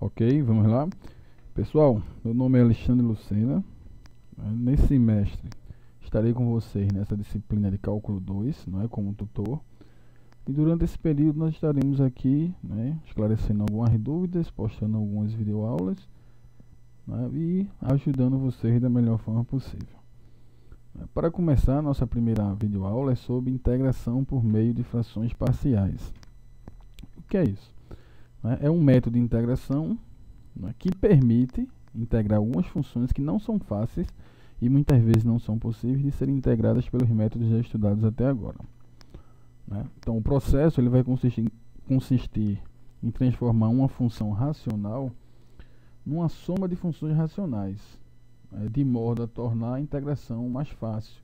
Ok, vamos lá. Pessoal, meu nome é Alexandre Lucena. Nesse semestre estarei com vocês nessa disciplina de Cálculo 2, não é, como tutor. E durante esse período nós estaremos aqui, né, esclarecendo algumas dúvidas, postando algumas videoaulas, né, e ajudando vocês da melhor forma possível. Para começar, nossa primeira videoaula é sobre integração por meio de frações parciais. O que é isso? É um método de integração, né, que permite integrar algumas funções que não são fáceis e muitas vezes não são possíveis de serem integradas pelos métodos já estudados até agora. Então, o processo ele vai consistir em transformar uma função racional numa soma de funções racionais, de modo a tornar a integração mais fácil,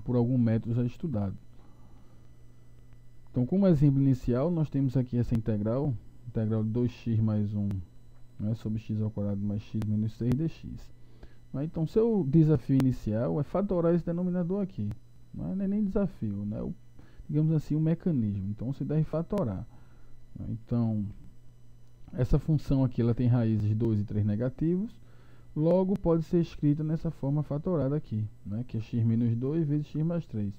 por algum método já estudado. Então, como exemplo inicial, nós temos aqui essa integral de 2x mais 1, sobre x ao quadrado mais x menos 6 dx. Então, seu desafio inicial é fatorar esse denominador aqui. Não é nem desafio, digamos assim, um mecanismo. Então, você deve fatorar. Então, essa função aqui ela tem raízes 2 e 3 negativos. Logo, pode ser escrita nessa forma fatorada aqui, que é x menos 2 vezes x mais 3.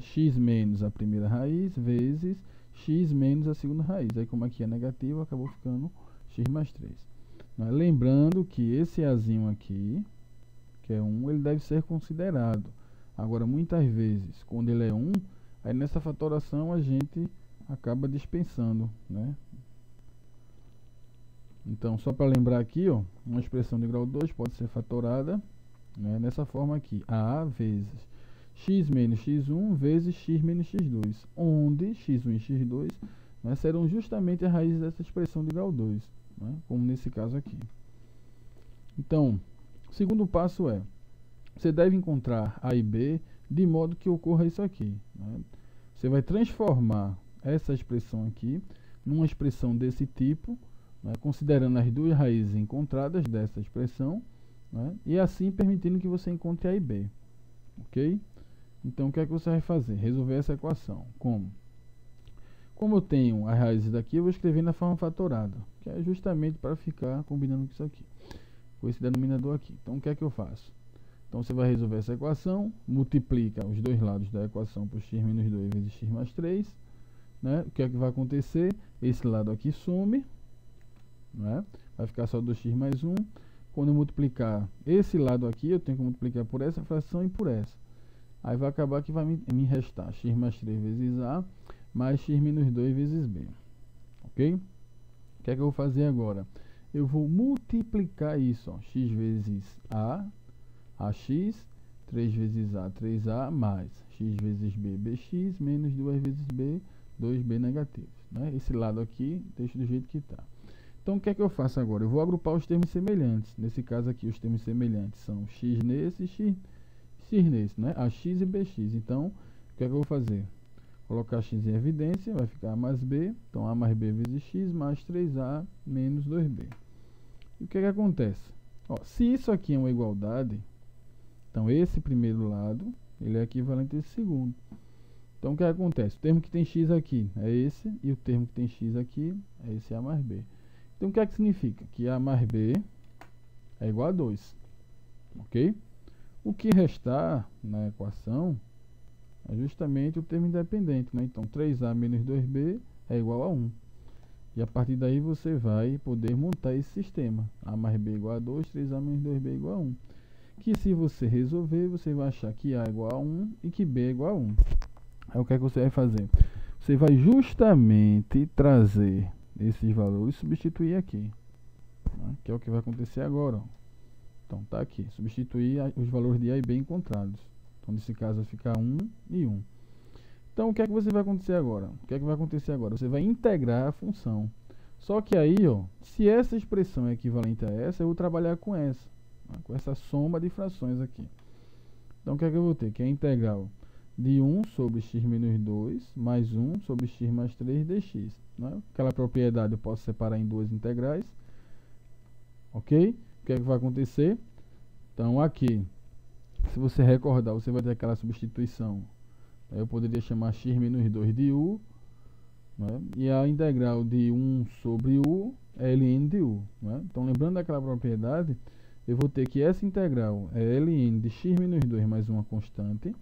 X menos a primeira raiz vezes x menos a segunda raiz. Aí, como aqui é negativo, acabou ficando x mais 3. Lembrando que esse azinho aqui, que é 1, ele deve ser considerado. Agora, muitas vezes, quando ele é 1, aí nessa fatoração a gente acaba dispensando, Então, só para lembrar aqui, uma expressão de grau 2 pode ser fatorada, nessa forma aqui, a vezes x menos x1 vezes x menos x2, onde x1 e x2 serão justamente as raízes dessa expressão de grau 2, como nesse caso aqui. Então, o segundo passo é, você deve encontrar A e B de modo que ocorra isso aqui. Você vai transformar essa expressão aqui numa expressão desse tipo, considerando as duas raízes encontradas dessa expressão, e assim permitindo que você encontre A e B. Ok? Então, o que é que você vai fazer? Resolver essa equação. Como? Como eu tenho as raízes daqui, eu vou escrever na forma fatorada, que é justamente para ficar combinando com isso aqui, com esse denominador aqui. Então, o que é que eu faço? Então, você vai resolver essa equação, multiplica os dois lados da equação por x menos 2 vezes x mais 3. O que é que vai acontecer? Esse lado aqui some, vai ficar só 2x mais 1. Quando eu multiplicar esse lado aqui, eu tenho que multiplicar por essa fração e por essa. Aí vai acabar que vai me restar x mais 3 vezes a, mais x menos 2 vezes b. Ok? O que é que eu vou fazer agora? Eu vou multiplicar isso, x vezes a, ax, 3 vezes a, 3a, mais x vezes b, bx, menos 2 vezes b, 2b negativos. Esse lado aqui, deixa do jeito que está. Então, o que é que eu faço agora? Eu vou agrupar os termos semelhantes. Nesse caso aqui, os termos semelhantes são x nesse e x nesse, ax e bx. Então, o que é que eu vou fazer? Colocar x em evidência, vai ficar a mais b. Então, a mais b vezes x mais 3a menos 2b. E o que é que acontece? Se isso aqui é uma igualdade, então esse primeiro lado, ele é equivalente a esse segundo. Então, o que acontece? O termo que tem x aqui é esse, e o termo que tem x aqui é esse a mais b. Então, o que é que significa? Que a mais b é igual a 2. Ok? O que restar na equação é justamente o termo independente. Então, 3a menos 2b é igual a 1. E a partir daí você vai poder montar esse sistema. A mais b igual a 2, 3a menos 2b igual a 1. Que se você resolver, você vai achar que a é igual a 1 e que b é igual a 1. Aí o que é que você vai fazer? Você vai justamente trazer esses valores e substituir aqui. Que é o que vai acontecer agora. Então, está aqui. Substituir os valores de A e B encontrados. Então, nesse caso, vai ficar 1 e 1. Então, o que é que você vai acontecer agora? O que é que vai acontecer agora? Você vai integrar a função. Só que aí, se essa expressão é equivalente a essa, eu vou trabalhar com essa soma de frações aqui. Então, o que é que eu vou ter? Que é a integral de 1 sobre x menos 2 mais 1 sobre x mais 3 dx. Aquela propriedade eu posso separar em duas integrais. Ok? O que é que vai acontecer? Então, aqui, se você recordar, você vai ter aquela substituição. Eu poderia chamar x menos 2 de u, né? E a integral de 1 sobre u é ln de u, né? Então, lembrando daquela propriedade, eu vou ter que essa integral é ln de x menos 2 mais uma constante,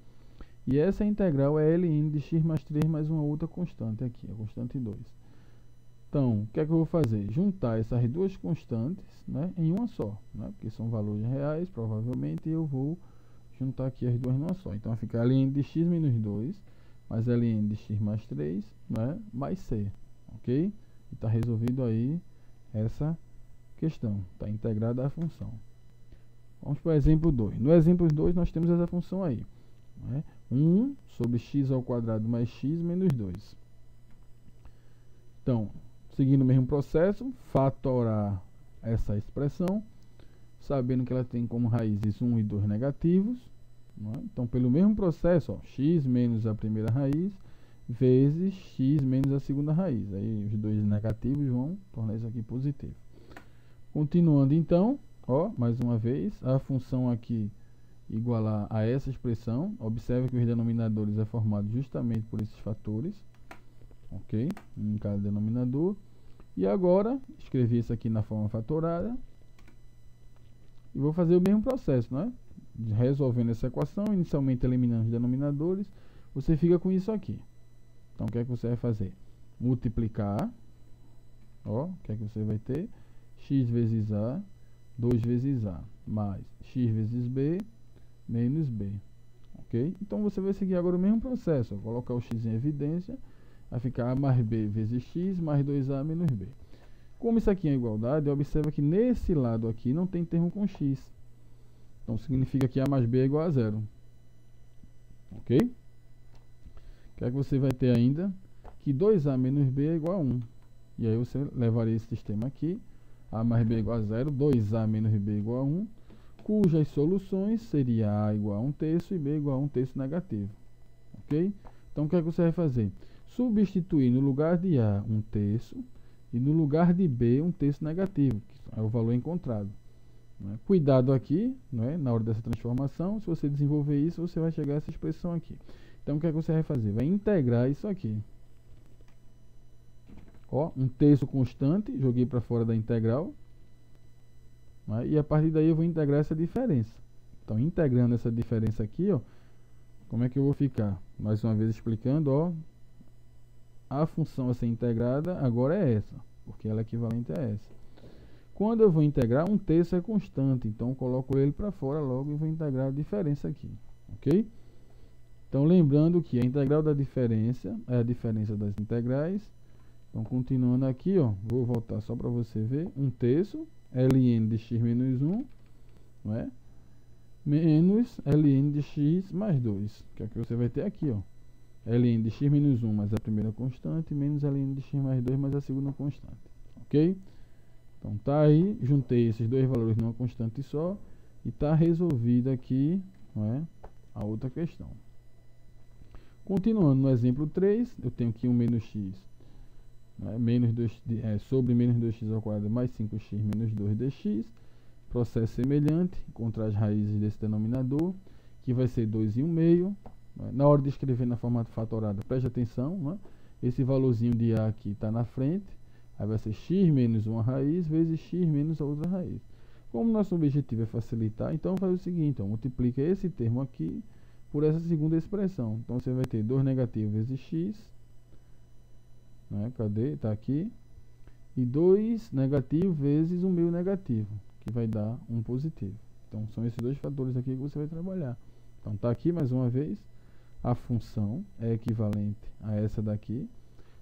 e essa integral é ln de x mais 3 mais uma outra constante aqui, a constante 2. Então, o que é que eu vou fazer? Juntar essas duas constantes, né, em uma só, né, porque são valores reais, provavelmente, eu vou juntar aqui as duas numa só. Então, vai ficar ln de x menos 2 mais ln de x mais 3, né, mais c, ok? E está resolvido aí essa questão, está integrada a função. Vamos para o exemplo 2. No exemplo 2, nós temos essa função aí, né, 1 sobre x ao quadrado mais x menos 2. Então, seguindo o mesmo processo, fatorar essa expressão, sabendo que ela tem como raízes 1 e 2 negativos, né? Então, pelo mesmo processo, ó, x menos a primeira raiz vezes x menos a segunda raiz. Aí os dois negativos vão tornar isso aqui positivo. Continuando então, ó, mais uma vez, a função aqui igualar a essa expressão. Observe que os denominadores é formado justamente por esses fatores, ok? Em cada denominador. E agora, escrevi isso aqui na forma fatorada. E vou fazer o mesmo processo, né? Resolvendo essa equação, inicialmente eliminando os denominadores, você fica com isso aqui. Então, o que é que você vai fazer? Multiplicar, ó, o que é que você vai ter? X vezes A, 2 vezes A, mais x vezes B, menos B, ok? Então, você vai seguir agora o mesmo processo, ó, colocar o x em evidência, vai ficar A mais B vezes x, mais 2A menos B. Como isso aqui é igualdade, observa que nesse lado aqui não tem termo com x. Então, significa que A mais B é igual a 0. Ok? O que é que você vai ter ainda? Que 2A menos B é igual a 1. E aí você levaria esse sistema aqui. A mais B é igual a 0, 2A menos B é igual a 1, cujas soluções seria A igual a 1/3 e B igual a 1/3 negativo. Ok? Então, o que é que você vai fazer? Substituir no lugar de A 1/3 e no lugar de B 1/3 negativo, que é o valor encontrado. Né? Cuidado aqui, né, na hora dessa transformação, se você desenvolver isso, você vai chegar a essa expressão aqui. Então, o que é que você vai fazer? Vai integrar isso aqui. Ó, 1/3 constante, joguei para fora da integral. Né, e a partir daí eu vou integrar essa diferença. Então, integrando essa diferença aqui, ó, como é que eu vou ficar? Mais uma vez explicando, ó, a função a ser integrada agora é essa, porque ela é equivalente a essa. Quando eu vou integrar, 1/3 é constante, então eu coloco ele para fora logo e vou integrar a diferença aqui, ok? Então, lembrando que a integral da diferença é a diferença das integrais. Então, continuando aqui, ó, vou voltar só para você ver, 1/3 ln de x menos 1, não é? Menos ln de x mais 2, que é o que você vai ter aqui, ó. ln de x menos 1 mais a primeira constante, menos ln de x mais 2 mais a segunda constante, ok? Então, tá aí, juntei esses dois valores numa constante só, e tá resolvida aqui, não é, a outra questão. Continuando no exemplo 3, eu tenho aqui um menos x, né, sobre menos 2x ao quadrado mais 5x menos 2 dx. Processo semelhante, encontrar as raízes desse denominador, que vai ser 2 e 1/2. Né? Na hora de escrever na forma fatorada, preste atenção, né? Esse valorzinho de A aqui está na frente, aí vai ser x menos uma raiz vezes x menos a outra raiz. Como nosso objetivo é facilitar, então faz o seguinte, ó, multiplica esse termo aqui por essa segunda expressão. Então, você vai ter 2 negativo vezes x, né? Cadê? Está aqui. E 2 negativo vezes 1/2 negativo, que vai dar 1 positivo. Então, são esses dois fatores aqui que você vai trabalhar. Então, está aqui mais uma vez. A função é equivalente a essa daqui.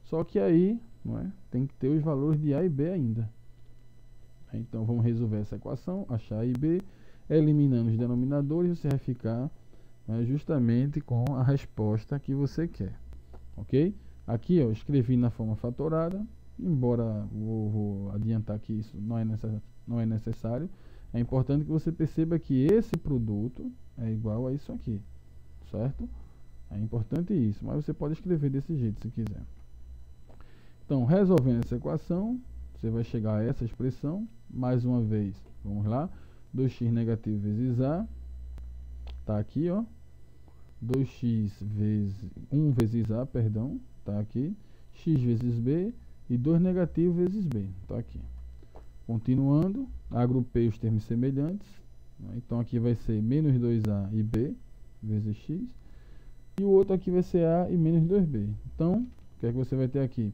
Só que aí, não é, tem que ter os valores de A e B ainda. Então, vamos resolver essa equação, achar A e B. Eliminando os denominadores, você vai ficar, né, justamente com a resposta que você quer. Ok? Aqui, ó, escrevi na forma fatorada. Embora vou adiantar que isso não é necessário, é importante que você perceba que esse produto é igual a isso aqui, certo? É importante isso, mas você pode escrever desse jeito se quiser. Então, resolvendo essa equação, você vai chegar a essa expressão, mais uma vez, vamos lá, 2x negativo vezes A, tá aqui, ó, 2x vezes 1 vezes A, perdão, tá aqui, x vezes b e 2 negativo vezes b. Tá aqui. Continuando, agrupei os termos semelhantes, né? Então aqui vai ser menos 2a e b vezes x. E o outro aqui vai ser a e menos 2b. Então, o que é que você vai ter aqui?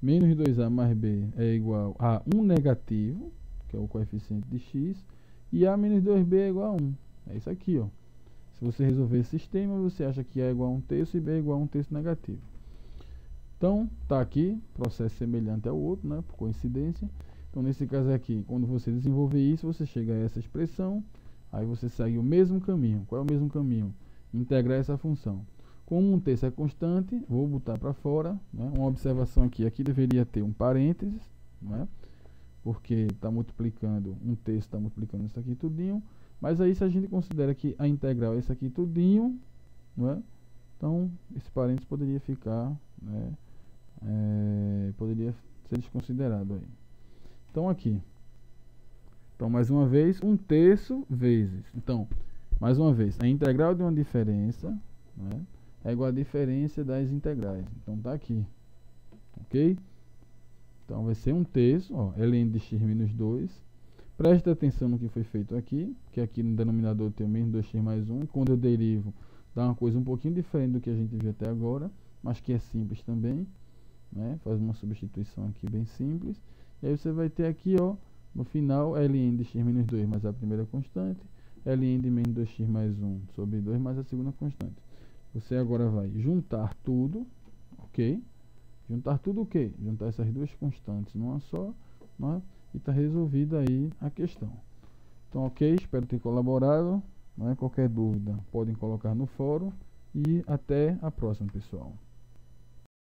Menos 2a mais b é igual a 1 negativo, que é o coeficiente de x, e a menos 2b é igual a 1. É isso aqui, ó. Se você resolver esse sistema, você acha que a é igual a 1/3 e b é igual a 1/3 negativo. Então, tá aqui, processo semelhante ao outro, né, por coincidência. Então, nesse caso aqui, quando você desenvolver isso, você chega a essa expressão, aí você segue o mesmo caminho. Qual é o mesmo caminho? Integrar essa função. Como 1/3 é constante, vou botar para fora, né? Uma observação aqui deveria ter um parênteses, né? Porque está multiplicando, 1/3 está multiplicando isso aqui tudinho. Mas aí se a gente considera que a integral é isso aqui tudinho, né? Então esse parênteses poderia ficar, né? Poderia ser desconsiderado aí. Então aqui. Então mais uma vez, 1/3 vezes. Então, mais uma vez, a integral de uma diferença, né, é igual à diferença das integrais. Então tá aqui. Ok? Então vai ser 1/3, ó, ln de x menos 2. Presta atenção no que foi feito aqui, que aqui no denominador tem o menos 2x mais 1. Quando eu derivo, dá uma coisa um pouquinho diferente do que a gente viu até agora, mas que é simples também, né? Faz uma substituição aqui bem simples. E aí você vai ter aqui, ó, no final, ln de x menos 2 mais a primeira constante, ln de menos 2x mais 1 sobre 2 mais a segunda constante. Você agora vai juntar tudo, ok? Juntar tudo o quê? Juntar essas duas constantes numa só, né? E está resolvida aí a questão. Então, ok, espero ter colaborado, né? Qualquer dúvida podem colocar no fórum e até a próxima, pessoal.